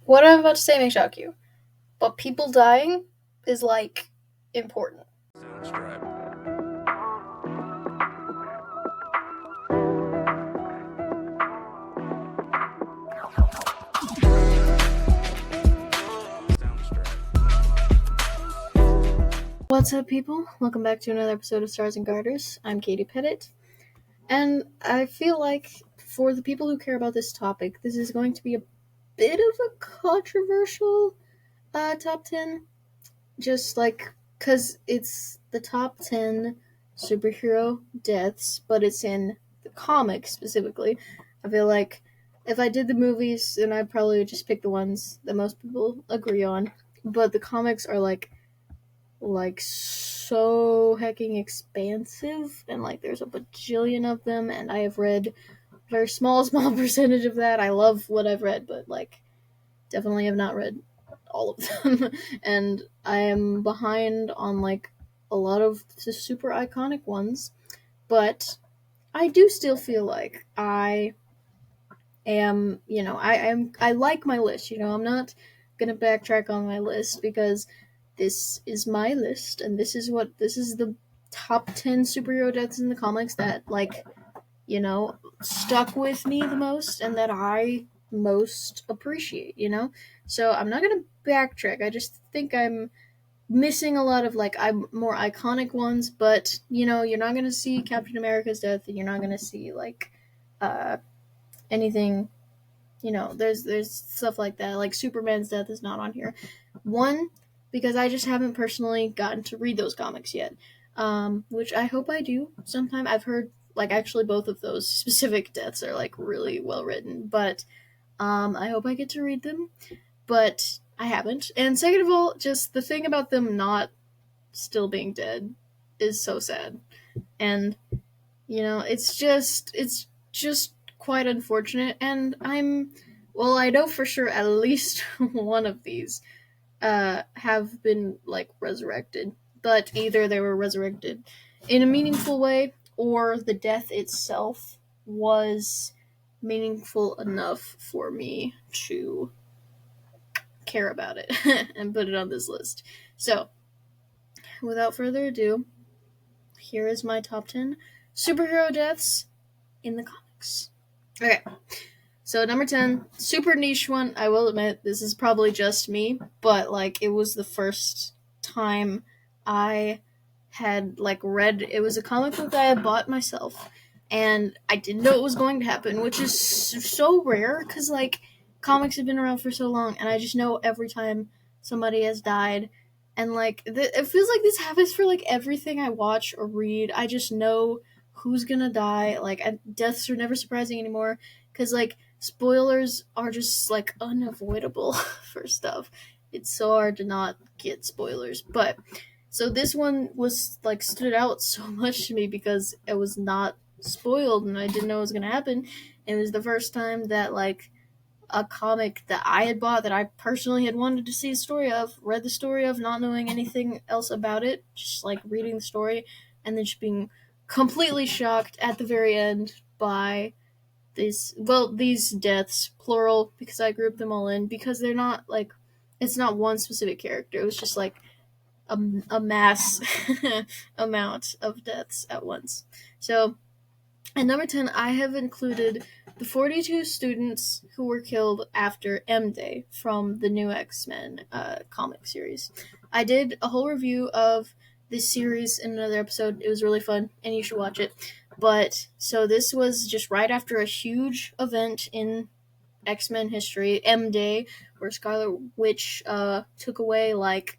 What I'm about to say may shock you, but people dying is like important. Soundstripe. Soundstripe. What's up, people? Welcome back to another episode of Stars and Garters. I'm Katie Pettit, and I feel like for the people who care about this topic, this is going to be a bit of a controversial top 10. Just like, because it's the top 10 superhero deaths, but it's in the comics specifically. I feel like if I did the movies, then I'd probably just pick the ones that most people agree on. But the comics are like so hecking expansive, and like there's a bajillion of them, and I have read a very small percentage of that. I love what I've read, but like definitely have not read all of them. And I am behind on like a lot of the super iconic ones, but I do still feel like I am, I like my list. I'm not gonna backtrack on my list because this is my list, and this is the top 10 superhero deaths in the comics that stuck with me the most and that I most appreciate. So I'm not gonna backtrack. I just think I'm missing a lot of like I'm more iconic ones, but you're not gonna see Captain America's death, and you're not gonna see like uh anything. There's stuff like that. Like Superman's death is not on here. One, because I just haven't personally gotten to read those comics yet. Which I hope I do sometime. I've heard like actually both of those specific deaths are like really well written, but I hope I get to read them. But I haven't. And second of all, just the thing about them not still being dead is so sad. And it's just quite unfortunate, and I know for sure at least one of these have been like resurrected, but either they were resurrected in a meaningful way or the death itself was meaningful enough for me to care about it and put it on this list. So, without further ado, here is my top 10 superhero deaths in the comics. Okay, so number 10, super niche one. I will admit, this is probably just me, but like it was the first time I had like read. It was a comic book that I had bought myself, and I didn't know it was going to happen, which is so rare because like comics have been around for so long, and I just know every time somebody has died. And like it feels like this happens for like everything I watch or read. I just know who's gonna die. Like deaths are never surprising anymore because like spoilers are just like unavoidable for stuff. It's so hard to not get spoilers. But so this one was like stood out so much to me because it was not spoiled and I didn't know it was gonna happen. It was the first time that like a comic that I had bought that I personally had wanted to see a story of, read the story of, not knowing anything else about it, just like reading the story and then just being completely shocked at the very end by these deaths, plural, because I grouped them all in, because they're not like, it's not one specific character. It was just like a mass amount of deaths at once. So, at number 10, I have included the 42 students who were killed after M Day from the new X-Men comic series. I did a whole review of this series in another episode. It was really fun, and you should watch it. But, so this was just right after a huge event in X-Men history, M Day, where Scarlet Witch took away, like,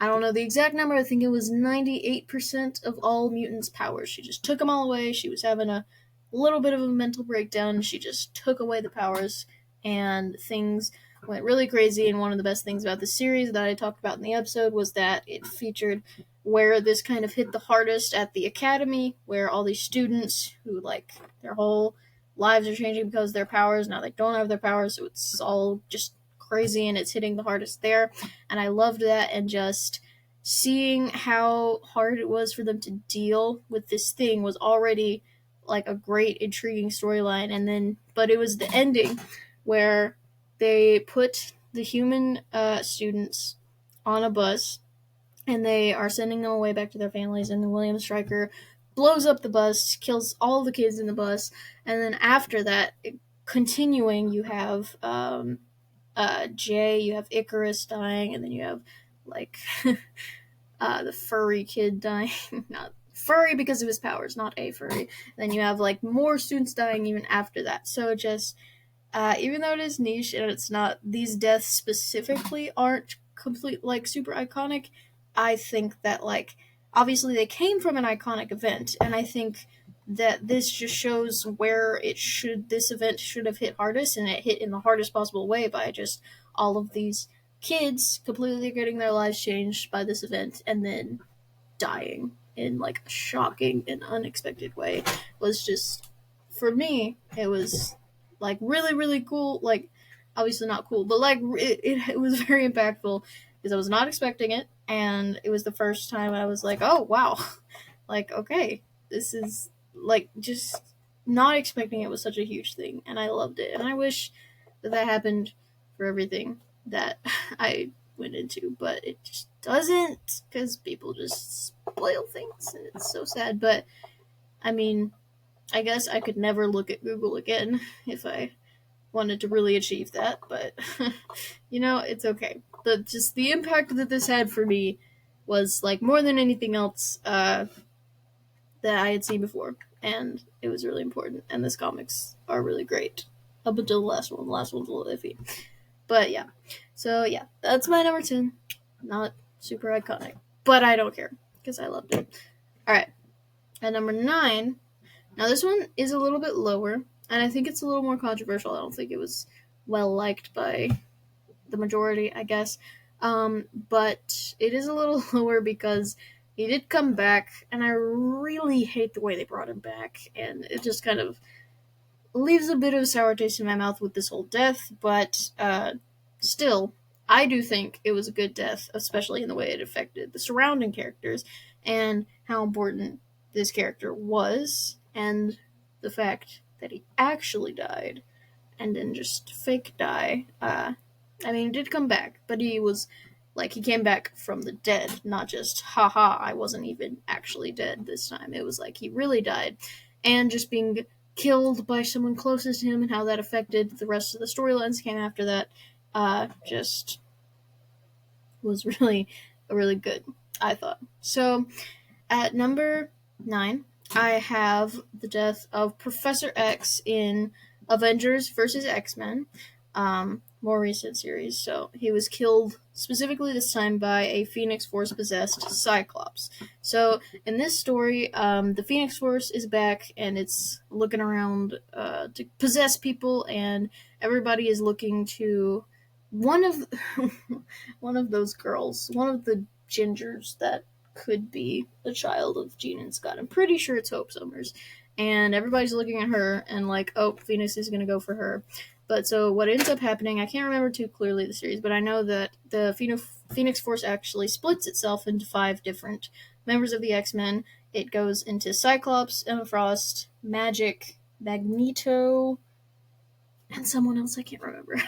I don't know the exact number, I think it was 98% of all mutants' powers. She just took them all away. She was having a little bit of a mental breakdown. She just took away the powers, and things went really crazy. And one of the best things about the series that I talked about in the episode was that it featured where this kind of hit the hardest at the academy, where all these students who, like, their whole lives are changing because of their powers. Now they don't have their powers, so it's all just crazy, and it's hitting the hardest there. And I loved that, and just seeing how hard it was for them to deal with this thing was already like a great intriguing storyline. And then but it was the ending where they put the human students on a bus, and they are sending them away back to their families. And then William Stryker blows up the bus, kills all the kids in the bus, and then after that, continuing, you have Jay, you have Icarus dying, and then you have like the furry kid dying. Not furry because of his powers, not a furry. And then you have like more students dying even after that. So just even though it is niche and it's not, these deaths specifically aren't complete like super iconic. I think that like obviously they came from an iconic event, and I think that this just shows where it should this event should have hit hardest, and it hit in the hardest possible way by just all of these kids completely getting their lives changed by this event and then dying in like a shocking and unexpected way was just, for me it was like really really cool, like obviously not cool, but like it was very impactful because I was not expecting it, and it was the first time I was like, oh wow, like okay, this is like just not expecting it was such a huge thing, and I loved it, and I wish that that happened for everything that I went into, but it just doesn't because people just spoil things, and it's so sad. But I mean, I guess I could never look at Google again if I wanted to really achieve that, but it's okay. The impact that this had for me was like more than anything else that I had seen before, and it was really important. And this comics are really great up until the last one. The last one's a little iffy, but yeah. So yeah, that's my number 10. Not super iconic, but I don't care because I loved it. All right, at number 9. Now this one is a little bit lower, and I think it's a little more controversial. I don't think it was well liked by the majority, I guess. But it is a little lower because he did come back, and I really hate the way they brought him back, and it just kind of leaves a bit of a sour taste in my mouth with this whole death. But still, I do think it was a good death, especially in the way it affected the surrounding characters and how important this character was, and the fact that he actually died and didn't just fake die. I mean, he did come back, but he was like he came back from the dead, not just haha, I wasn't even actually dead this time. It was like he really died, and just being killed by someone closest to him and how that affected the rest of the storylines came after that. Just was really, really good, I thought. So at number 9, I have the death of Professor X in Avengers vs. X-Men, more recent series. So he was killed specifically this time by a Phoenix Force possessed Cyclops. So in this story, the Phoenix Force is back and it's looking around to possess people, and everybody is looking to one of one of those girls, one of the gingers that could be a child of Jean and Scott. I'm pretty sure it's Hope Summers. And everybody's looking at her and like, oh, Phoenix is going to go for her. But so what ends up happening, I can't remember too clearly the series, but I know that the Phoenix Force actually splits itself into 5 different members of the X-Men. It goes into Cyclops, Emma Frost, Magic, Magneto, and someone else I can't remember.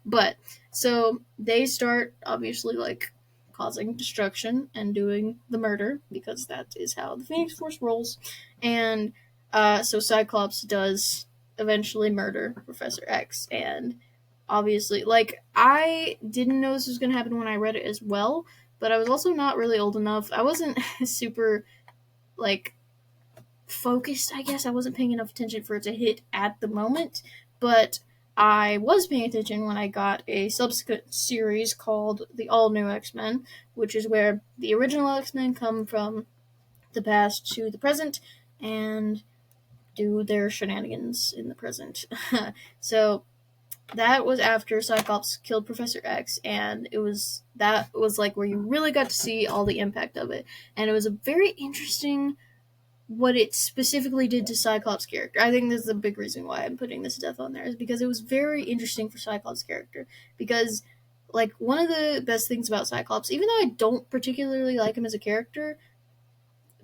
But so they start obviously like causing destruction and doing the murder because that is how the Phoenix Force rolls. And so Cyclops does eventually murder Professor X, and obviously like I didn't know this was going to happen when I read it as well, but I was also not really old enough. I wasn't super like focused, I guess. I wasn't paying enough attention for it to hit at the moment, but I was paying attention when I got a subsequent series called The All New X-Men, which is where the original X-Men come from the past to the present and do their shenanigans in the present. So that was after Cyclops killed Professor X, and that was like where you really got to see all the impact of it. And it was a very interesting what it specifically did to Cyclops' character. I think this is a big reason why I'm putting this death on there, is because it was very interesting for Cyclops' character. Because, like, one of the best things about Cyclops, even though I don't particularly like him as a character,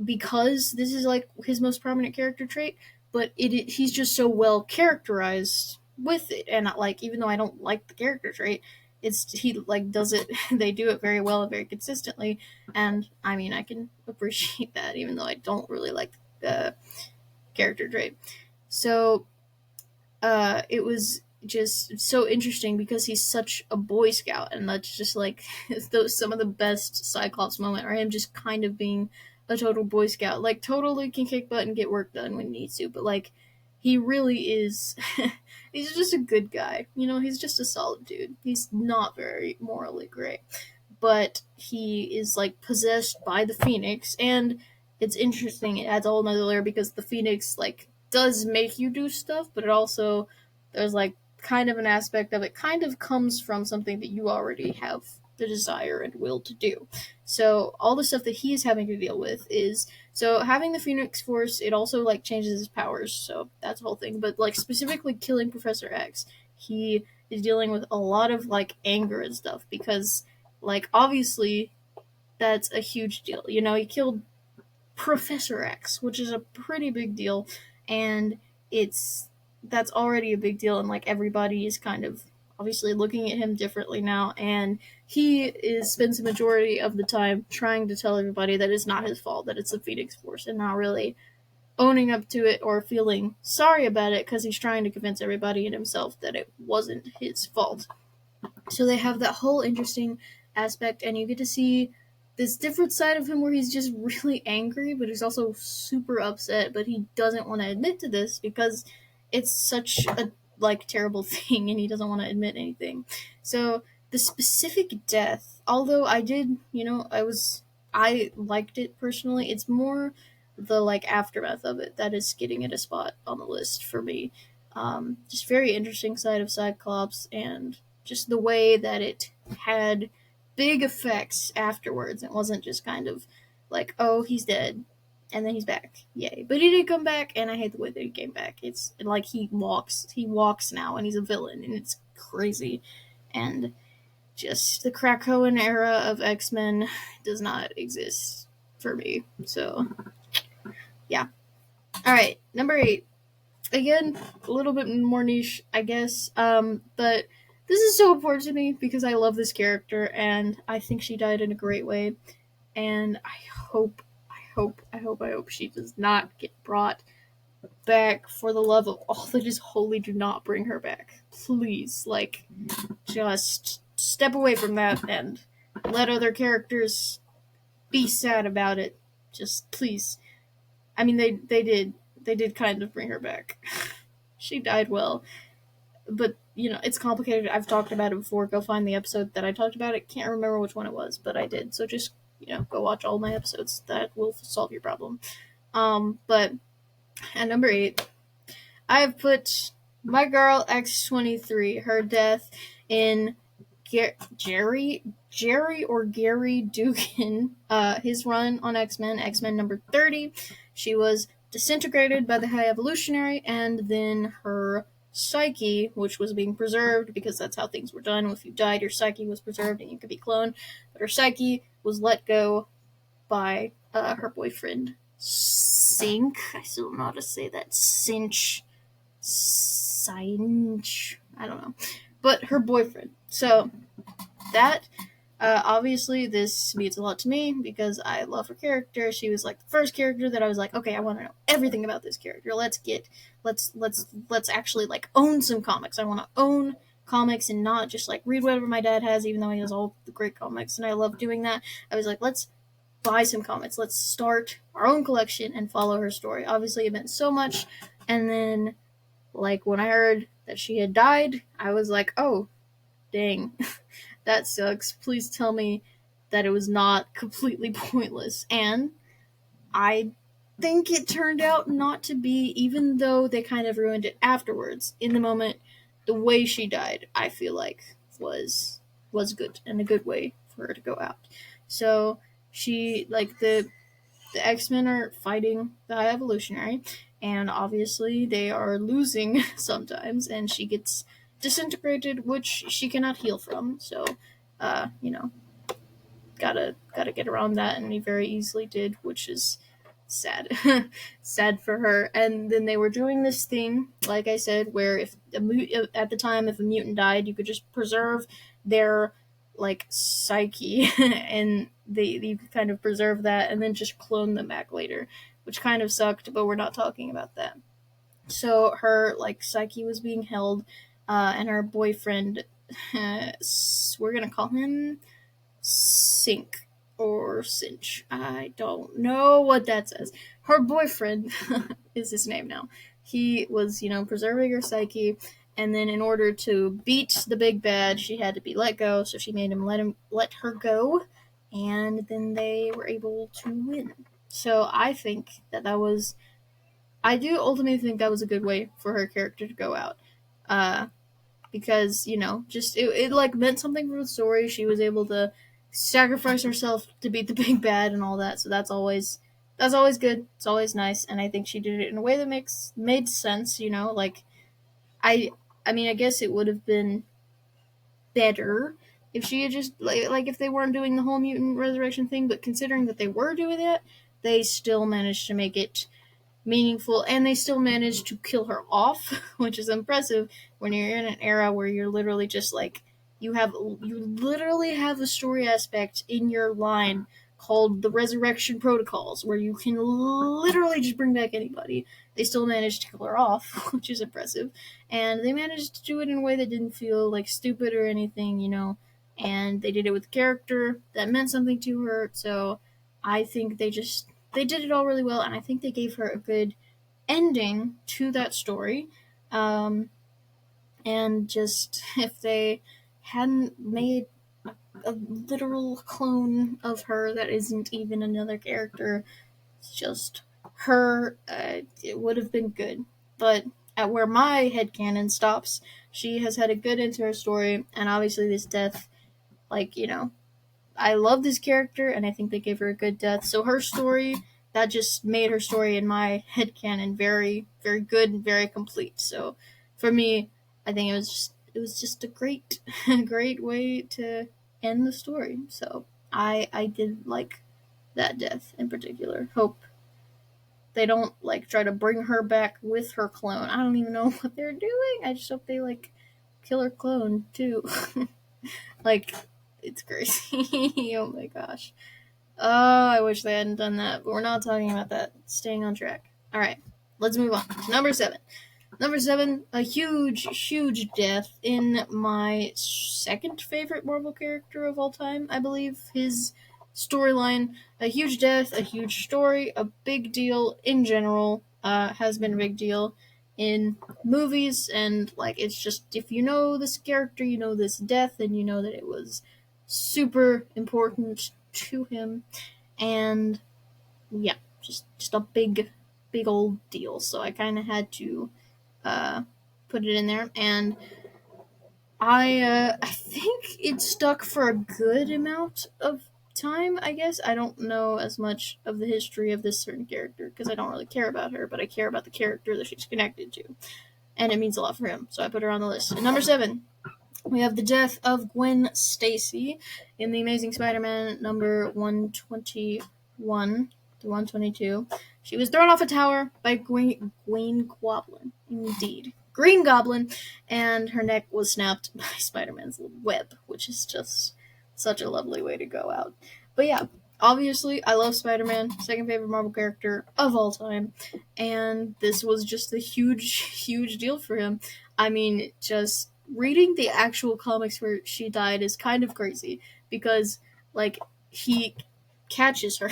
because this is, like, his most prominent character trait, but he's just so well characterized with it. And, like, even though I don't like the character trait, it's he like does it. They do it very well and very consistently, and I mean I can appreciate that even though I don't really like the character trait. So it was just so interesting because he's such a Boy Scout, and that's just like those some of the best Cyclops moment, or him just kind of being a total Boy Scout, like totally can kick butt and get work done when he needs to, but like he really is. He's just a good guy, you know. He's just a solid dude. He's not very morally gray, but he is like possessed by the Phoenix, and it's interesting. It adds a whole nother layer because the Phoenix like does make you do stuff, but it also there's like kind of an aspect of it kind of comes from something that you already have the desire and will to do. So all the stuff that he is having to deal with is so having the Phoenix Force. It also like changes his powers, so that's the whole thing. But like specifically killing Professor X, he is dealing with a lot of like anger and stuff because like obviously that's a huge deal. You know, he killed Professor X, which is a pretty big deal, and it's that's already a big deal, and like everybody is kind of obviously looking at him differently now, and he is spends the majority of the time trying to tell everybody that it's not his fault, that it's the Phoenix Force, and not really owning up to it or feeling sorry about it because he's trying to convince everybody and himself that it wasn't his fault. So they have that whole interesting aspect, and you get to see this different side of him where he's just really angry, but he's also super upset, but he doesn't want to admit to this because it's such a like terrible thing, and he doesn't want to admit anything. So the specific death, although I did, you know, I liked it personally. It's more the like aftermath of it that is getting it a spot on the list for me. Just very interesting side of Cyclops, and just the way that it had big effects afterwards. It wasn't just kind of like, oh, he's dead and then he's back. Yay. But he did come back, and I hate the way that he came back. It's like he walks now and he's a villain, and it's crazy. And just the Krakoan era of X-Men does not exist for me. So, yeah. All right, number 8. Again, a little bit more niche, I guess. But this is so important to me because I love this character, and I think she died in a great way. And I hope she does not get brought back. For the love of all that is holy, do not bring her back, please. Like, just step away from that and let other characters be sad about it. Just please. I mean, they did kind of bring her back. She died well, but you know it's complicated. I've talked about it before. Go find the episode that I talked about it. Can't remember which one it was, but I did. So just go watch all my episodes. That will solve your problem. But at number 8, I have put my girl X-23. Her death in Jerry or Gary Dugan. His run on X Men number 30. She was disintegrated by the High Evolutionary, and then her psyche, which was being preserved because that's how things were done. If you died, your psyche was preserved and you could be cloned. But her psyche was let go by her boyfriend, Sink. I still don't know how to say that. Cinch. I don't know. But her boyfriend. So that obviously this means a lot to me because I love her character. She was like the first character that I was like, okay, I want to know everything about this character. Let's actually like own some comics. I want to own comics and not just like read whatever my dad has, even though he has all the great comics, and I love doing that. I was like, let's buy some comics. Let's start our own collection and follow her story. Obviously, it meant so much. And then, like, when I heard that she had died, I was like, oh, dang, that sucks. Please tell me that it was not completely pointless. And I think it turned out not to be, even though they kind of ruined it afterwards. In the moment, the way she died, I feel like was good and a good way for her to go out. So she like the X-Men are fighting the High Evolutionary, and obviously they are losing sometimes, and she gets disintegrated, which she cannot heal from. So, you know, gotta get around that, and he very easily did, which is sad, sad for her. And then they were doing this thing, like I said, where if at the time if a mutant died, you could just preserve their like psyche and they kind of preserve that and then just clone them back later, which kind of sucked, but we're not talking about that. So her like psyche was being held, and her boyfriend, we're gonna call him Sink or Cinch. I don't know what that says. Her boyfriend is his name now. He was, preserving her psyche, and then in order to beat the big bad, she had to be let go. So she made him let her go, and then they were able to win. So I think that was. I do ultimately think that was a good way for her character to go out. Uh, because just it like meant something for the story. She was able to sacrifice herself to beat the big bad and all that, so that's always good. It's always nice, and I think she did it in a way that made sense. Like I I mean, I guess it would have been better if she had just like if they weren't doing the whole mutant resurrection thing, but considering that they were doing that, they still managed to make it meaningful, and they still managed to kill her off, which is impressive when you're in an era where you're literally just like you literally have a story aspect in your line called the Resurrection Protocols, where you can literally just bring back anybody. They still managed to kill her off, which is impressive, and they managed to do it in a way that didn't feel like stupid or anything. And they did it with character that meant something to her. So I think they did it all really well, and I think they gave her a good ending to that story. Um, and just if they hadn't made a literal clone of her that isn't even another character, it's just her, it would have been good. But at where my headcanon stops, she has had a good end to her story, and obviously this death, like, I love this character, and I think they gave her a good death. So her story, that just made her story in my headcanon very, very good and very complete. So for me, I think it was just a great, great way to end the story. So I did like that death in particular. Hope they don't like try to bring her back with her clone. I don't even know what they're doing. I just hope they like kill her clone too. Like, it's crazy. Oh my gosh. Oh, I wish they hadn't done that, but we're not talking about that. Staying on track. Alright, let's move on to number 7. Number 7, a huge, huge death in my second favorite Marvel character of all time, I believe. His storyline, a huge death, a huge story, a big deal in general, has been a big deal in movies, and like it's just if you know this character, you know this death, and you know that it was super important to him, and yeah, just a big old deal. So I kind of had to uh, put it in there, and I think it stuck for a good amount of time. I guess I don't know as much of the history of this certain character because I don't really care about her, but I care about the character that she's connected to, and it means a lot for him. So I put her on the list. And number 7, we have the death of Gwen Stacy in the Amazing Spider-Man number 121 to 122. She was thrown off a tower by Green Goblin. Indeed. Green Goblin, and her neck was snapped by Spider-Man's web, which is just such a lovely way to go out. But yeah, obviously, I love Spider-Man, second favorite Marvel character of all time, and this was just a huge, huge deal for him. I mean, just reading the actual comics where she died is kind of crazy because like he catches her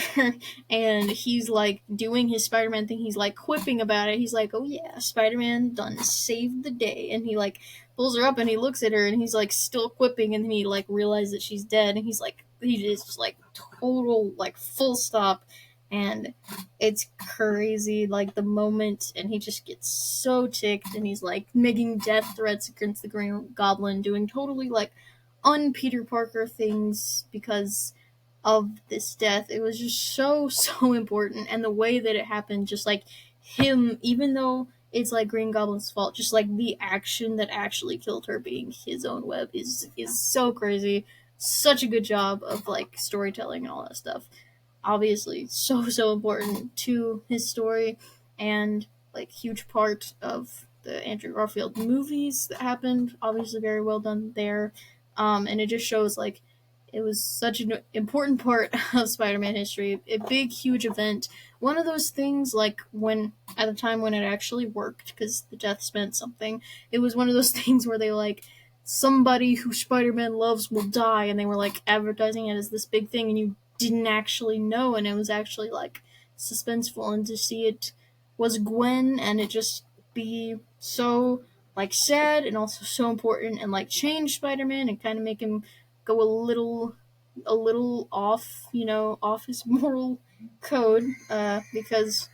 and he's like doing his Spider-Man thing. He's like quipping about it. He's like, "Oh yeah, Spider-Man done saved the day." And he like pulls her up and he looks at her and he's like still quipping, and then he like realizes that she's dead, and he's like he just like total like full stop, and it's crazy like the moment, and he just gets so ticked, and he's like making death threats against the Green Goblin, doing totally like un Peter Parker things because of this death. It was just so so important, and the way that it happened, just like him, even though it's like Green Goblin's fault, just like the action that actually killed her being his own web is so crazy. Such a good job of like storytelling and all that stuff. Obviously so so important to his story, and like huge part of the Andrew Garfield movies that happened. Obviously very well done there. And it just shows like it was such an important part of Spider-Man history, a big, huge event. One of those things like when at the time when it actually worked because the deaths meant something. It was one of those things where they like somebody who Spider-Man loves will die, and they were like advertising it as this big thing, and you didn't actually know, and it was actually like suspenseful, and to see it was Gwen, and it just be so like sad and also so important, and like change Spider-Man and kind of make him go a little off, off his moral code, because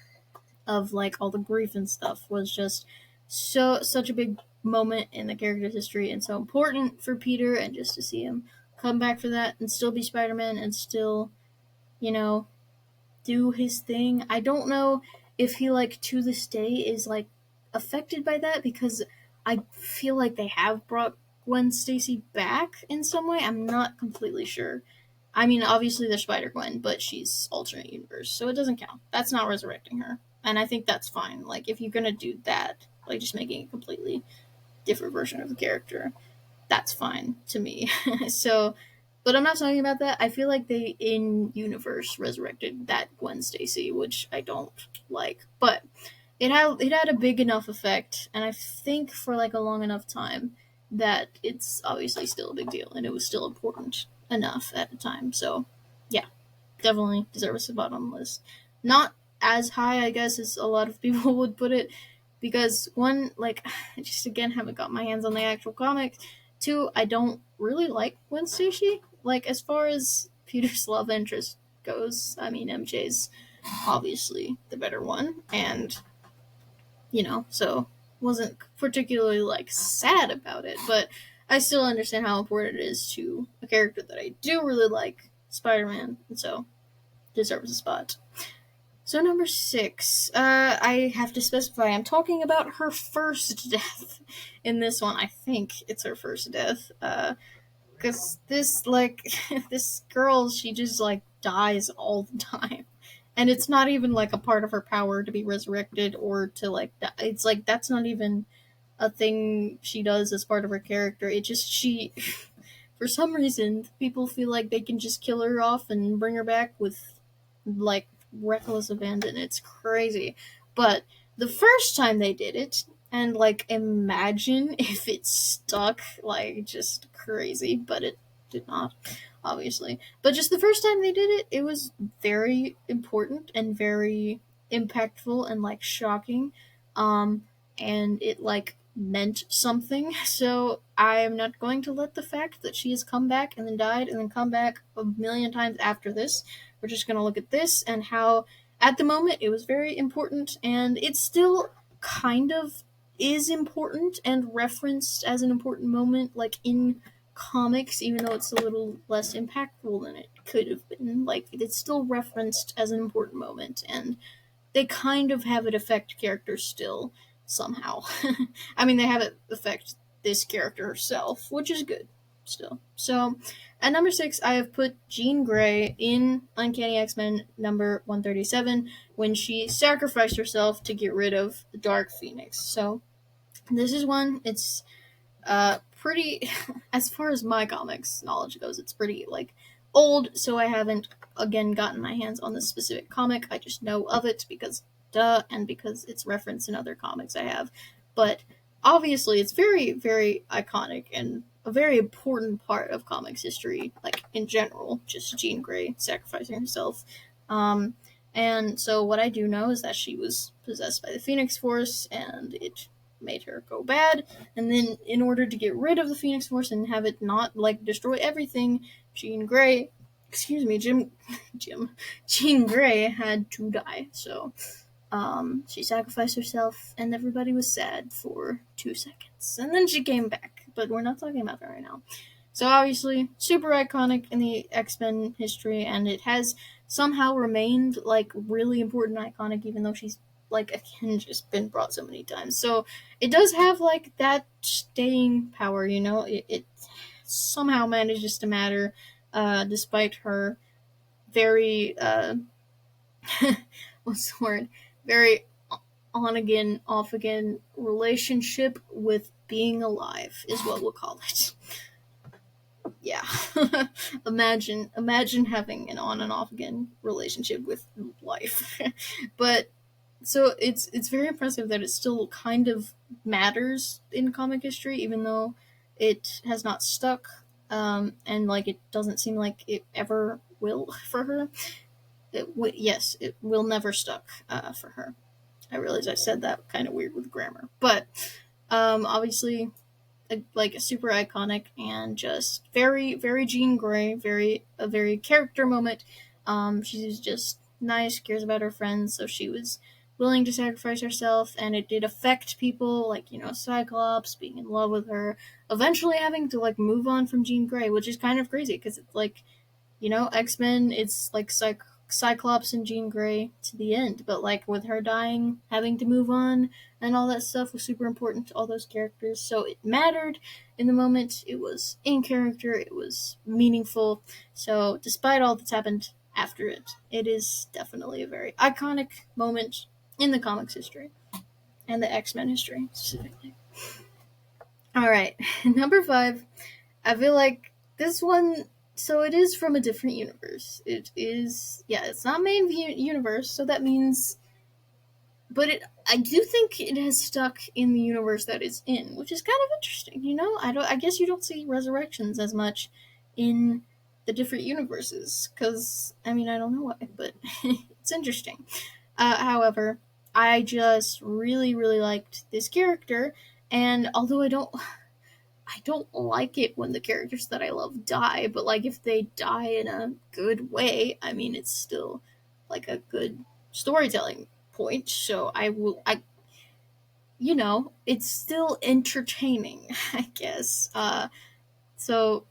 of like all the grief and stuff was just such a big moment in the character's history and so important for Peter, and just to see him come back for that and still be Spider-Man and still, you know, do his thing. I don't know if he like to this day is like affected by that, because I feel like they have brought Gwen Stacy back in some way. I'm not completely sure. I mean, obviously there's Spider Gwen, but she's alternate universe, so it doesn't count. That's not resurrecting her, and I think that's fine. Like if you're gonna do that, like just making a completely different version of the character, that's fine to me. So, but I'm not talking about that. I feel like they in universe resurrected that Gwen Stacy, which I don't like, but it had a big enough effect, and I think for like a long enough time that it's obviously still a big deal, and it was still important enough at the time. So, yeah, definitely deserves a spot on the list. Not as high, I guess, as a lot of people would put it, because one, like, I just again haven't got my hands on the actual comic. Two, I don't really like Gwen Stacy. Like, as far as Peter's love interest goes, I mean, MJ's obviously the better one, and so wasn't particularly like sad about it, but I still understand how important it is to a character that I do really like, Spider-Man, and so deserves a spot. So number 6, I have to specify I'm talking about her first death in this one. I think it's her first death, because this like this girl, she just like dies all the time, and it's not even like a part of her power to be resurrected or to like die. It's like that's not even a thing she does as part of her character. It just she for some reason people feel like they can just kill her off and bring her back with like reckless abandon. It's crazy. But the first time they did it, and like imagine if it stuck, like just crazy, but it did not, obviously. But just the first time they did it, it was very important and very impactful and like shocking. And it like meant something. So I am not going to let the fact that she has come back and then died and then come back a million times after this. We're just going to look at this and how at the moment it was very important, and it still kind of is important and referenced as an important moment like in comics, even though it's a little less impactful than it could have been. Like it's still referenced as an important moment, and they kind of have it affect characters still somehow. I mean, they have it affect this character herself, which is good still. So, at number 6, I have put Jean Grey in Uncanny X-Men number 137 when she sacrificed herself to get rid of the Dark Phoenix. So, this is one, it's pretty, as far as my comics knowledge goes, it's pretty, like, old, so I haven't, again, gotten my hands on this specific comic. I just know of it because, duh, and because it's referenced in other comics I have. But, obviously, it's very, very iconic and a very important part of comics history, like, in general, just Jean Grey sacrificing herself. Um, and so what I do know is that she was possessed by the Phoenix Force, and it made her go bad, and then in order to get rid of the Phoenix Force and have it not like destroy everything, Jean Grey, excuse me, Jean Grey had to die. So she sacrificed herself, and everybody was sad for 2 seconds, and then she came back. But we're not talking about that right now. So obviously, super iconic in the X-Men history, and it has somehow remained like really important, iconic, even though she's like again just been brought so many times. So it does have like that staying power, It somehow manages to matter, despite her very what's the word? Very on again, off again relationship with being alive is what we'll call it. Yeah. Imagine having an on and off again relationship with life. But so it's very impressive that it still kind of matters in comic history, even though it has not stuck, and like it doesn't seem like it ever will for her. Yes, it will never stuck for her. I realize I said that kind of weird with grammar, but obviously like a super iconic and just very Jean Grey, a very character moment. She's just nice, cares about her friends, so she was willing to sacrifice herself, and it did affect people like Cyclops being in love with her, eventually having to like move on from Jean Grey, which is kind of crazy because it's like X Men, it's like Cyclops and Jean Grey to the end, but like with her dying, having to move on, and all that stuff was super important to all those characters. So it mattered in the moment. It was in character. It was meaningful. So despite all that's happened after it, it is definitely a very iconic moment in the comics history and the X Men history specifically. All right, number 5. I feel like this one. So it is from a different universe. It is, yeah, it's not main universe. So that means, but I do think it has stuck in the universe that it's in, which is kind of interesting. I guess you don't see resurrections as much in the different universes because I mean I don't know why, but it's interesting. However, I just really liked this character, and although I don't like it when the characters that I love die, but like if they die in a good way, I mean it's still like a good storytelling point. So it's still entertaining, I guess. So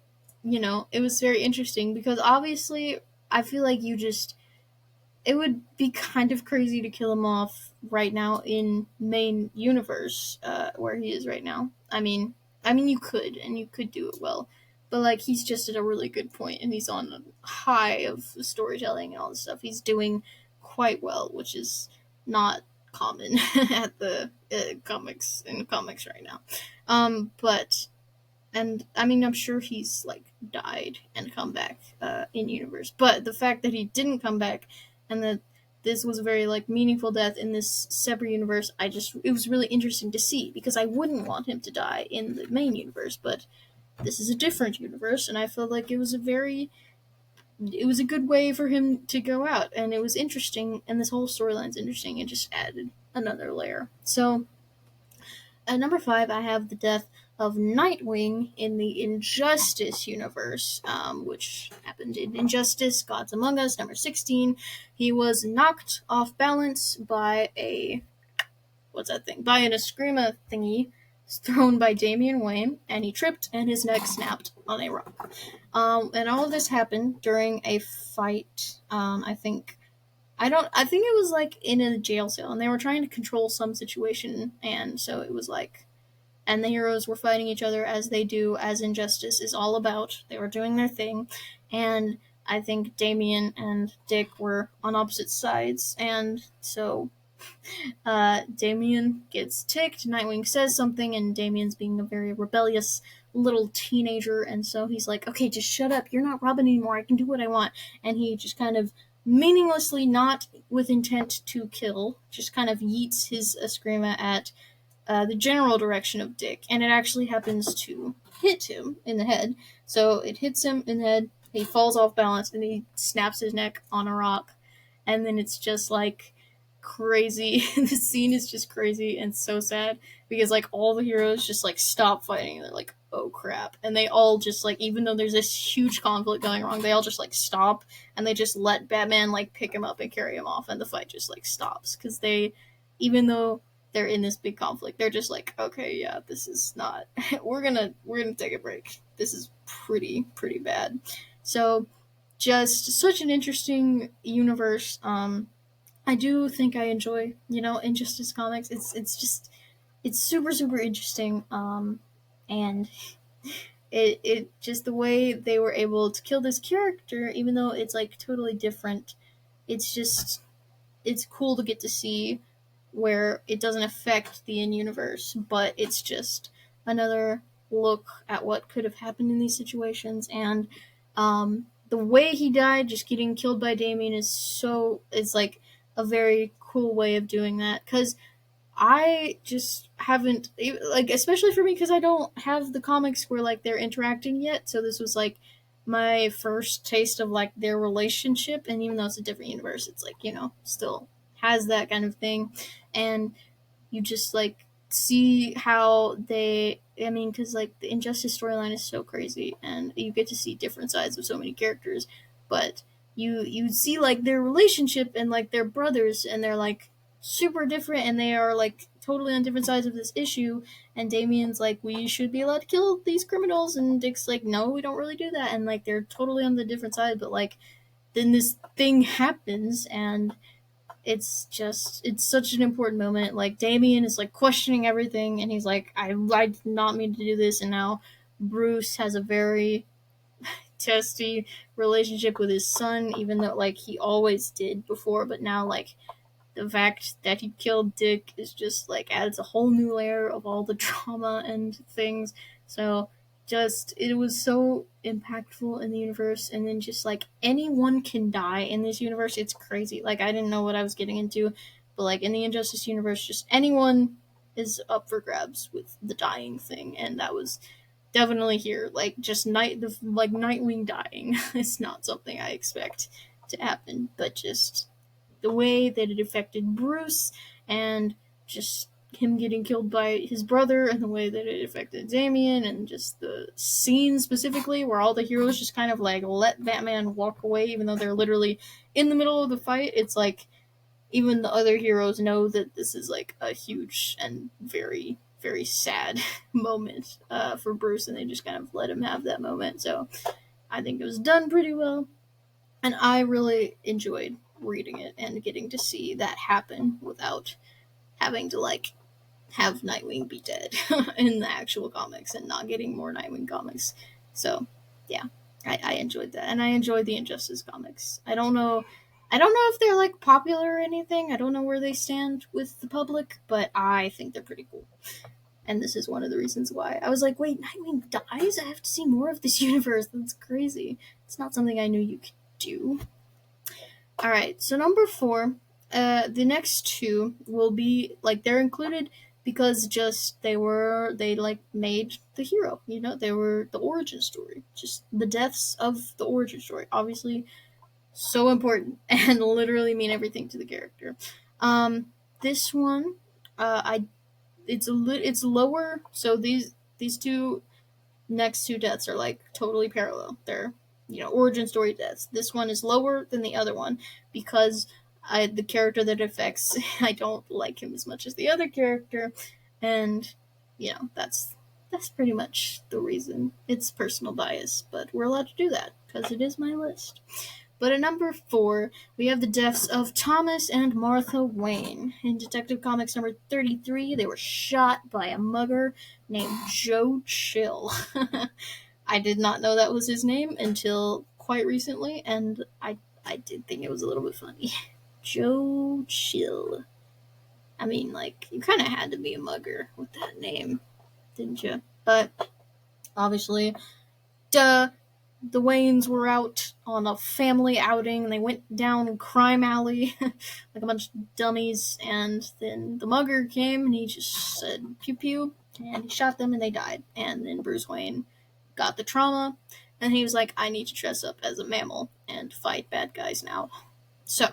it was very interesting because obviously I feel like it would be kind of crazy to kill him off right now in main universe, where he is right now. I mean, you could, and you could do it well, but like he's just at a really good point, and he's on a high of storytelling and all this stuff. He's doing quite well, which is not common at the comics right now. But and I mean, I'm sure he's like died and come back in universe, but the fact that he didn't come back and that this was a very like meaningful death in this separate universe, it was really interesting to see because I wouldn't want him to die in the main universe, but this is a different universe, and I felt like it was a good way for him to go out, and it was interesting, and this whole storyline's interesting, and just added another layer. So at number 5, I have the death of Nightwing in the Injustice universe, which happened in Injustice Gods Among Us, number 16. He was knocked off balance by what's that thing? By an Eskrima thingy thrown by Damian Wayne, and he tripped and his neck snapped on a rock. And all of this happened during a fight, I think it was like in a jail cell, and they were trying to control some situation, and so it was like, and the heroes were fighting each other as they do, as Injustice is all about. They were doing their thing, and I think Damien and Dick were on opposite sides, and so Damien gets ticked. Nightwing says something, and Damien's being a very rebellious little teenager, and so he's like, "Okay, just shut up. You're not Robin anymore. I can do what I want." And he just kind of meaninglessly, not with intent to kill, just kind of yeets his Eskrima at the general direction of Dick, and it actually happens to hit him in the head. So it hits him in the head. He falls off balance, and he snaps his neck on a rock, and then it's just like crazy. The scene is just crazy and so sad because like all the heroes just like stop fighting and they're like, oh crap, and they all just like, even though there's this huge conflict going wrong, they all just like stop and they just let Batman like pick him up and carry him off, and the fight just like stops because even though they're in this big conflict, they're just like, okay, yeah, this is not we're gonna take a break. This is pretty bad. So just such an interesting universe. I do think I enjoy, Injustice comics. It's super interesting. And it just the way they were able to kill this character, even though it's like totally different. It's just it's cool to get to see where it doesn't affect the in universe, but it's just another look at what could have happened in these situations. And the way he died, just getting killed by Damien, is like a very cool way of doing that. Because I just haven't, like, especially for me, because I don't have the comics where like they're interacting yet. So this was like my first taste of like their relationship, and even though it's a different universe, it's like, still has that kind of thing. And you just like see how they, I mean, because like the Injustice storyline is so crazy, and you get to see different sides of so many characters. But you see like their relationship, and like they're brothers, and they're like super different, and they are like totally on different sides of this issue. And Damien's like, we should be allowed to kill these criminals, and Dick's like, no, we don't really do that. And like they're totally on the different side, but like then this thing happens, and it's such an important moment. Like Damien is like questioning everything, and he's like, I did not mean to do this. And now Bruce has a very testy relationship with his son, even though like he always did before, but now like the fact that he killed Dick is just like adds a whole new layer of all the trauma and things. So just it was so impactful in the universe, and then just like anyone can die in this universe. It's crazy. Like I didn't know what I was getting into, but like in the Injustice universe, just anyone is up for grabs with the dying thing, and that was definitely here. Like just like Nightwing dying is not something I expect to happen, but just the way that it affected Bruce, and just him getting killed by his brother, and the way that it affected Damien, and just the scene specifically where all the heroes just kind of like let Batman walk away even though they're literally in the middle of the fight. It's like even the other heroes know that this is like a huge and very very sad moment for Bruce, and they just kind of let him have that moment. So I think it was done pretty well, and I really enjoyed reading it and getting to see that happen without having to like have Nightwing be dead in the actual comics, and not getting more Nightwing comics. So yeah, I enjoyed that, and I enjoyed the Injustice comics. I don't know if they're like popular or anything. I don't know where they stand with the public, but I think they're pretty cool. And this is one of the reasons why I was like, wait, Nightwing dies? I have to see more of this universe. That's crazy. It's not something I knew you could do. All right, so number four, the next two will be like they're included because just they like made the hero. They were the origin story, just the deaths of the origin story. Obviously, so important and literally mean everything to the character. This one, I it's lower. So these two next two deaths are like totally parallel. They're origin story deaths. This one is lower than the other one because the character that it affects, I don't like him as much as the other character, and that's pretty much the reason. It's personal bias, but we're allowed to do that because it is my list. But at number four, we have the deaths of Thomas and Martha Wayne. In Detective Comics number 33, they were shot by a mugger named Joe Chill. I did not know that was his name until quite recently, and I did think it was a little bit funny. Joe Chill. I mean, like, you kind of had to be a mugger with that name, didn't you? But obviously, duh, the Waynes were out on a family outing, and they went down crime alley like a bunch of dummies, and then the mugger came, and he just said pew pew, and he shot them, and they died. And then Bruce Wayne got the trauma, and he was like, I need to dress up as a mammal and fight bad guys now. So,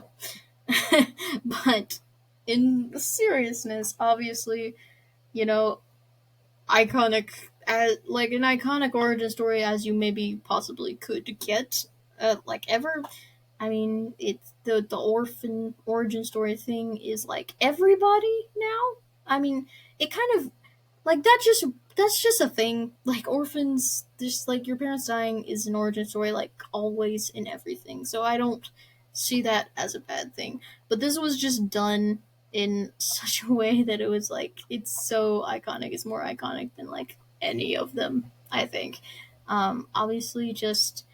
but in the seriousness, obviously, you know, iconic, like an iconic origin story as you maybe possibly could get, like ever. I mean, it's the orphan origin story thing is like everybody now. I mean, it kind of like that's just a thing. Like orphans, just like your parents dying is an origin story, like always in everything. So I don't see that as a bad thing. But this was just done in such a way that it was like it's so iconic. It's more iconic than like any of them, I think. Obviously, just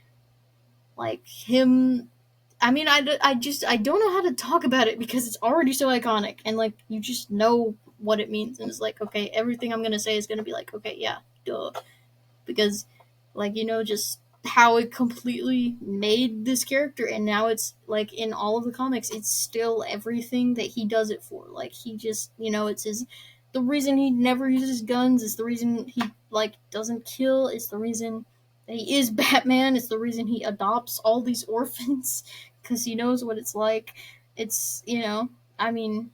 like him. I mean, I don't know how to talk about it because it's already so iconic, and like you just know what it means, and it's like, okay, everything I'm gonna say is gonna be like, okay, yeah, duh. because, like, just how it completely made this character, and now it's like in all of the comics, it's still everything that he does it for. Like, he just, it's his the reason he never uses guns, is the reason he like doesn't kill, is the reason that he is Batman, it's the reason he adopts all these orphans because he knows what it's like. It's, I mean,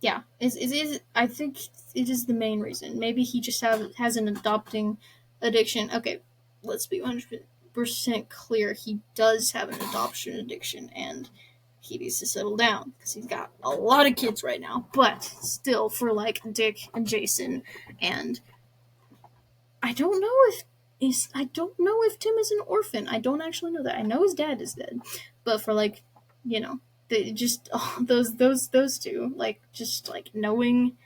yeah, I think it is the main reason. Maybe he just has an adopting addiction. Okay, let's be 100% clear. He does have an adoption addiction, and he needs to settle down because he's got a lot of kids right now. But still, for like Dick and Jason, and I don't know I don't know if Tim is an orphan. I don't actually know that. I know his dad is dead, but for like, you know, just those two, like, just like knowing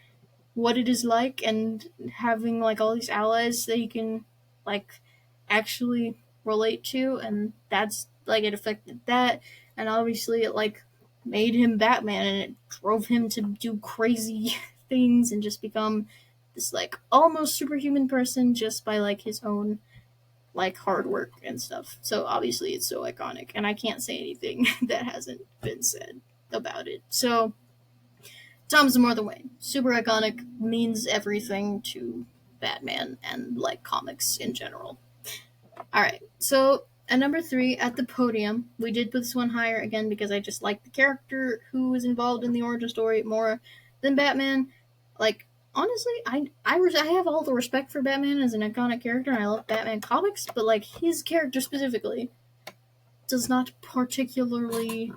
what it is like, and having like all these allies that you can like actually relate to, and that's like, it affected that, and obviously it like made him Batman, and it drove him to do crazy things and just become this like almost superhuman person just by like his own like hard work and stuff. So obviously it's so iconic, and I can't say anything that hasn't been said about it. So Tom's More Than Wayne, super iconic, means everything to Batman and like comics in general. All right, so at number 3 at the podium, we did put this one higher again because I just like the character who was involved in the origin story more than Batman. Like, honestly, I have all the respect for Batman as an iconic character, and I love Batman comics, but like his character specifically does not particularly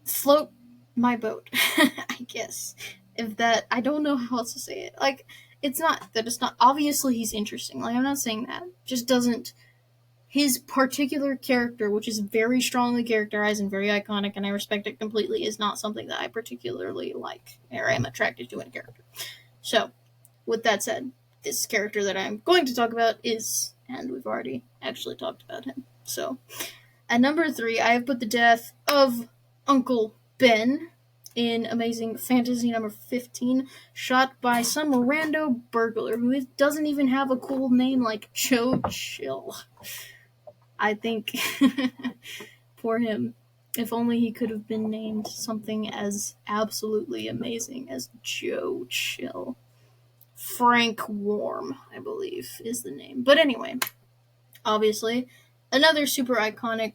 float my boat. I guess, if that, I don't know how else to say it. Like, it's not that it's not obviously he's interesting. Like, I'm not saying that. Just doesn't, his particular character, which is very strongly characterized and very iconic, and I respect it completely, is not something that I particularly like or am attracted to in a character. So, with that said, this character that I'm going to talk about is, and we've already actually talked about him. So, at number 3, I have put the death of Uncle Ben in Amazing Fantasy number 15, shot by some rando burglar who doesn't even have a cool name like Joe Chill. I think, poor him. If only he could have been named something as absolutely amazing as Joe Chill. Frank Warm, I believe, is the name. But anyway, obviously, another super iconic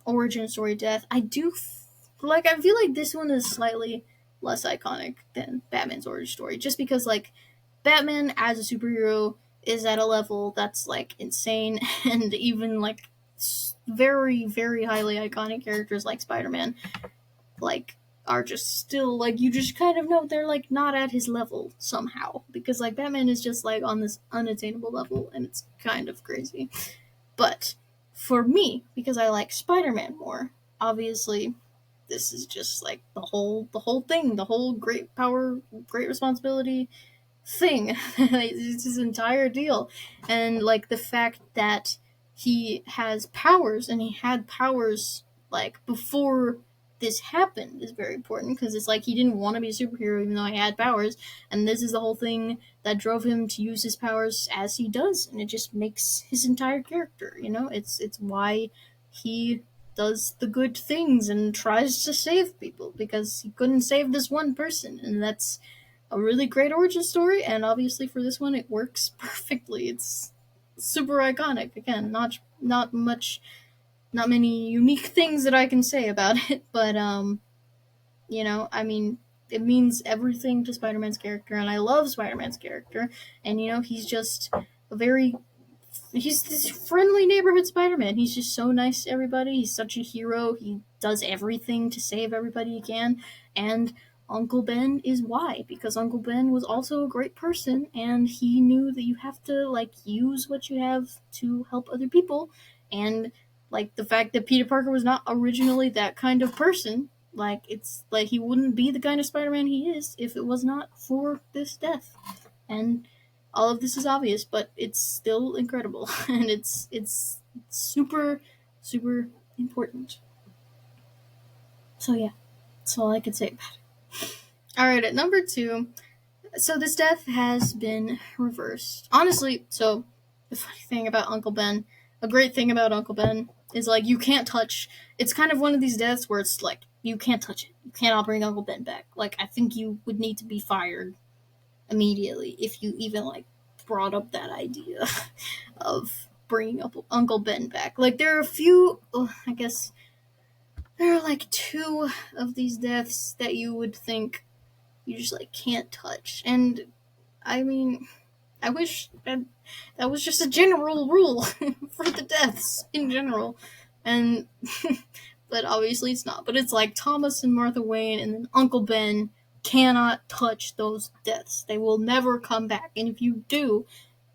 origin story death. I feel like this one is slightly less iconic than Batman's origin story, just because like Batman as a superhero is at a level that's like insane, and even like very very highly iconic characters like Spider-Man like are just still like, you just kind of know they're like not at his level somehow, because like Batman is just like on this unattainable level, and it's kind of crazy. But for me, because I like Spider-Man more, obviously this is just like the whole thing, the whole great power, great responsibility thing. It's his entire deal. And like the fact that he has powers, and he had powers like before this happened, is very important, because it's like he didn't want to be a superhero even though he had powers, and this is the whole thing that drove him to use his powers as he does, and it just makes his entire character, it's why he does the good things and tries to save people, because he couldn't save this one person, and that's a really great origin story, and obviously for this one it works perfectly. It's super iconic. Again, not many unique things that I can say about it, but I mean, it means everything to Spider-Man's character, and I love Spider-Man's character, and he's just a very he's this friendly neighborhood Spider-Man. He's just so nice to everybody. He's such a hero. He does everything to save everybody he can. And Uncle Ben is why, because Uncle Ben was also a great person, and he knew that you have to like use what you have to help other people. And like the fact that Peter Parker was not originally that kind of person, like it's like he wouldn't be the kind of Spider-Man he is if it was not for this death. And all of this is obvious, but it's still incredible, and it's super super important. So yeah, that's all I can say about it. All right, at number 2, So this death has been reversed. Honestly, so the funny thing about Uncle Ben, a great thing about Uncle Ben is like you can't touch. It's kind of one of these deaths where it's like you can't touch it. You cannot bring Uncle Ben back. Like I think you would need to be fired immediately if you even like brought up that idea of bringing up Uncle Ben back. Like there are a few. Oh, I guess there are like two of these deaths that you would think you just like can't touch, and I mean I wish that was just a general rule for the deaths in general. And but obviously it's not. But it's like Thomas and Martha Wayne and then Uncle Ben cannot touch those deaths. They will never come back. And if you do,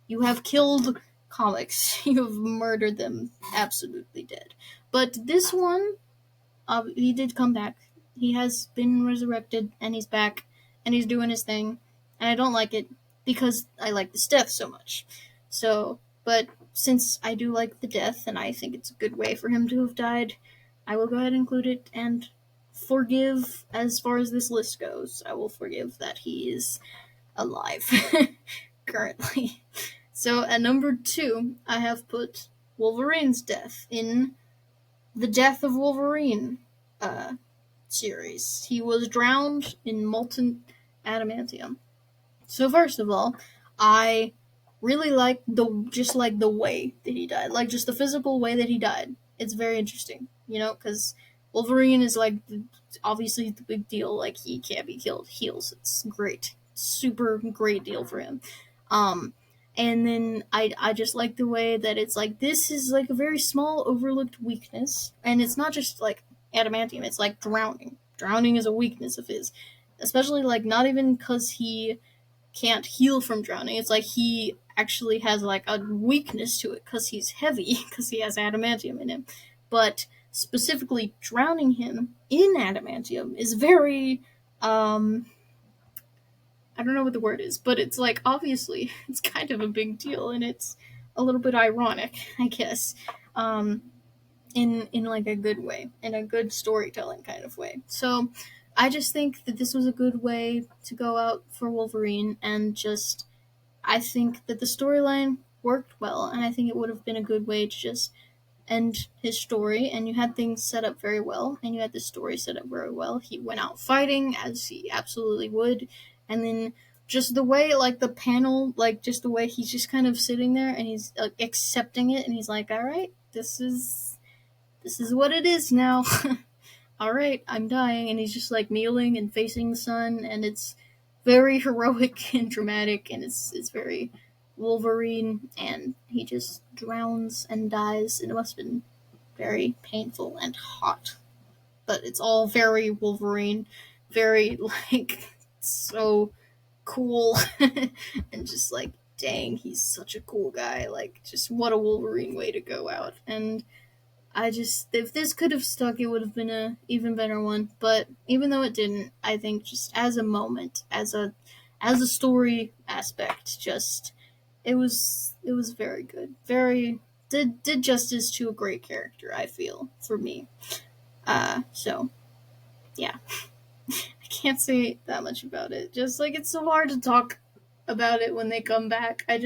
you have killed comics. You have murdered them absolutely dead. But this one, he did come back. He has been resurrected, and he's back, and he's doing his thing. And I don't like it because I like this death so much. So, but since I do like the death, and I think it's a good way for him to have died, I will go ahead and include it and forgive as far as this list goes. I will forgive that he is alive currently. So at number 2, I have put Wolverine's death in the Death of Wolverine uh, series. He was drowned in molten adamantium. So first of all, I really like the way that he died, like just the physical way that he died. It's very interesting, because Wolverine is like obviously the big deal. Like he can't be killed. Heals. It's great, super great deal for him. Um, and then I just like the way that it's like this is like a very small overlooked weakness, and it's not just like adamantium. It's like drowning. Drowning is a weakness of his, especially like not even because he can't heal from drowning. It's like he actually has like a weakness to it because he's heavy, because he has adamantium in him. But specifically, drowning him in adamantium is very, I don't know what the word is, but it's like obviously it's kind of a big deal, and it's a little bit ironic, I guess, um, in like a good way, in a good storytelling kind of way. So I just think that this was a good way to go out for Wolverine, and just I think that the storyline worked well, and I think it would have been a good way to just end his story. And you had things set up very well, and you had the story set up very well. He went out fighting as he absolutely would, and then just the way, like the panel, like just the way he's just kind of sitting there and he's accepting it, and he's like, "All right, this is what it is now." All right, I'm dying, and he's just like kneeling and facing the sun, and it's very heroic and dramatic, and it's very Wolverine, and he just drowns and dies, and it must have been very painful and hot, but it's all very Wolverine, very like so cool, and just like dang, he's such a cool guy. Like just what a Wolverine way to go out, and I just, if this could have stuck, it would have been a even better one. But even though it didn't, I think just as a moment, as a story aspect, just it was very good. Very did justice to a great character. I feel for me. So yeah, I can't say that much about it. Just like it's so hard to talk about it when they come back. I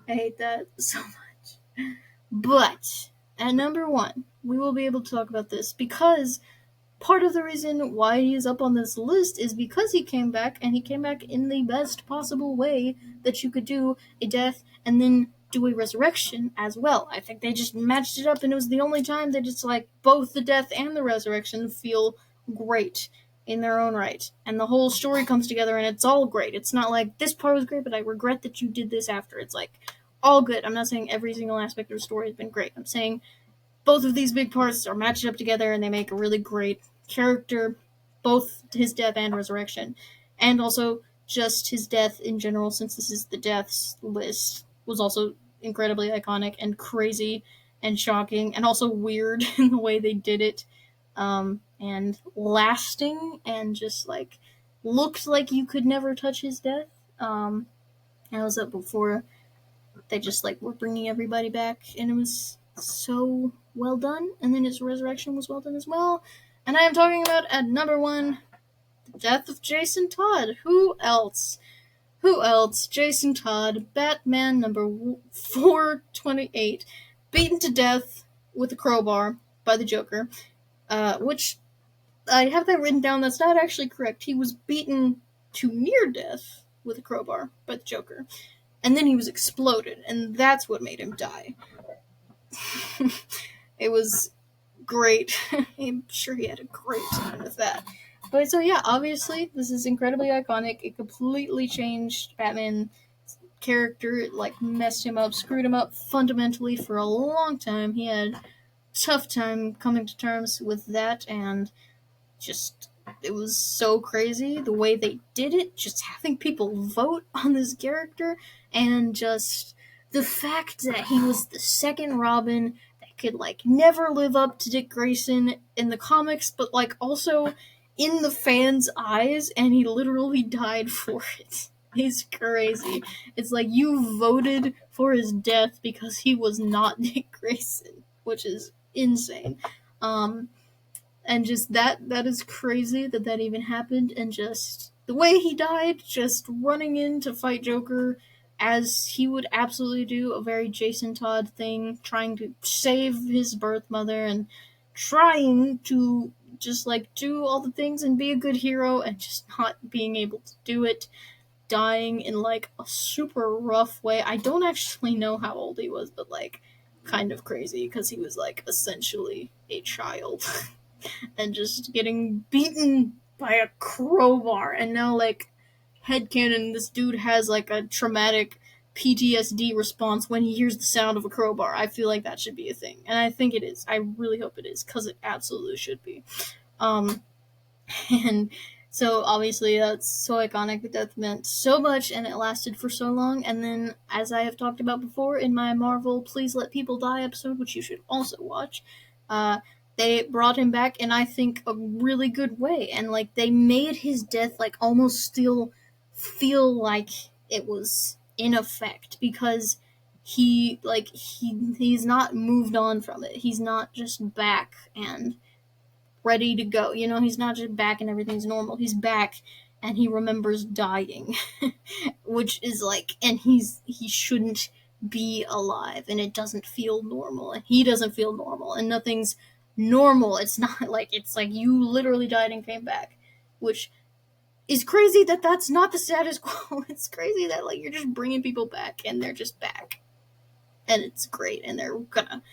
hate that so much. But at number 1, we will be able to talk about this because part of the reason why he is up on this list is because he came back, and he came back in the best possible way that you could do a death and then do a resurrection as well. I think they just matched it up, and it was the only time that it's like both the death and the resurrection feel great in their own right. And the whole story comes together, and it's all great. It's not like this part was great, but I regret that you did this after. It's like all good. I'm not saying every single aspect of the story has been great. I'm saying both of these big parts are matched up together, and they make a really great character, both his death and resurrection, and also just his death in general, since this is the deaths list, was also incredibly iconic and crazy and shocking and also weird in the way they did it, and lasting, and just like looked like you could never touch his death. I was up before they just like were bringing everybody back, and it was so well done. And then his resurrection was well done as well. And I am talking about at number 1, the death of Jason Todd. Who else? Who else? Jason Todd, Batman number 428, beaten to death with a crowbar by the Joker, which I have that written down. That's not actually correct. He was beaten to near death with a crowbar by the Joker, and then he was exploded, and that's what made him die. It was great. I'm sure he had a great time with that. But so yeah, obviously this is incredibly iconic. It completely changed Batman's character. It like messed him up, screwed him up fundamentally for a long time. He had a tough time coming to terms with that, and just it was so crazy the way they did it, just having people vote on this character, and just the fact that he was the second Robin that could like never live up to Dick Grayson in the comics, but like also in the fans' eyes, and he literally died for it. It's crazy. It's like you voted for his death because he was not Dick Grayson, which is insane. Um, and just that is crazy that even happened, and just the way he died, just running in to fight Joker as he would absolutely do, a very Jason Todd thing, trying to save his birth mother and trying to just like do all the things and be a good hero, and just not being able to do it, dying in like a super rough way. I don't actually know how old he was, but like kind of crazy because he was like essentially a child. And just getting beaten by a crowbar. And now, like, headcanon, this dude has, like, a traumatic PTSD response when he hears the sound of a crowbar. I feel like that should be a thing. And I think it is. I really hope it is, because it absolutely should be. Um, and so obviously that's so iconic. The death meant so much, and it lasted for so long. And then, as I have talked about before in my Marvel Please Let People Die episode, which you should also watch, uh, they brought him back in, I think, a really good way. And like they made his death like almost still feel like it was in effect, because he's not moved on from it. He's not just back and ready to go. You know, he's not just back and everything's normal. He's back and he remembers dying, which is like, and he shouldn't be alive, and it doesn't feel normal, and he doesn't feel normal, and nothing's normal. It's not like, it's like you literally died and came back, which is crazy that that's not the status quo. It's crazy that like you're just bringing people back and they're just back, and it's great, and they're gonna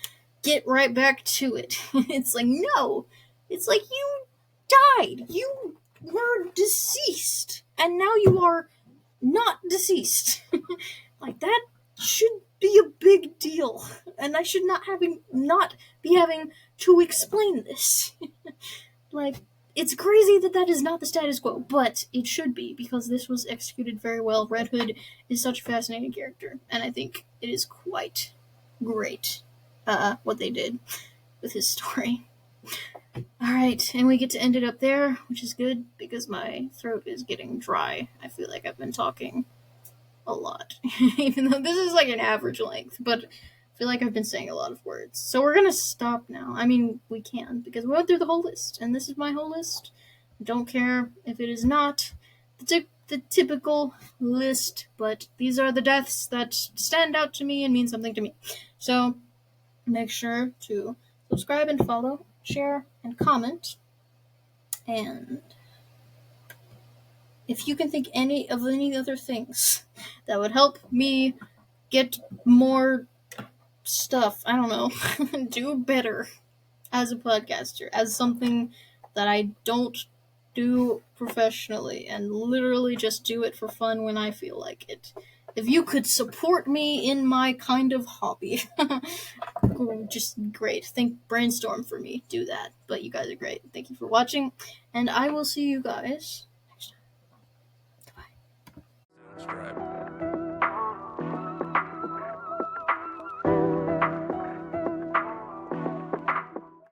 get right back to it. It's like, no. It's like you died. You were deceased. And now you are not deceased. Like that should be a big deal. And I should not be having to explain this. Like, it's crazy that is not the status quo, but it should be, because this was executed very well. Red Hood is such a fascinating character, and I think it is quite great what they did with his story. Alright, and we get to end it up there, which is good because my throat is getting dry. I feel like I've been talking a lot, even though this is like an average length, but I feel like I've been saying a lot of words. So we're gonna stop now. I mean, we can, because we went through the whole list, and this is my whole list. I don't care if it is not the typical list, but these are the deaths that stand out to me and mean something to me. So make sure to subscribe and follow, share, and comment. And if you can think any other things that would help me get more stuff, I don't know, do better as a podcaster, as something that I don't do professionally and literally just do it for fun when I feel like it. If you could support me in my kind of hobby, just great. Brainstorm for me, do that. But you guys are great. Thank you for watching, and I will see you guys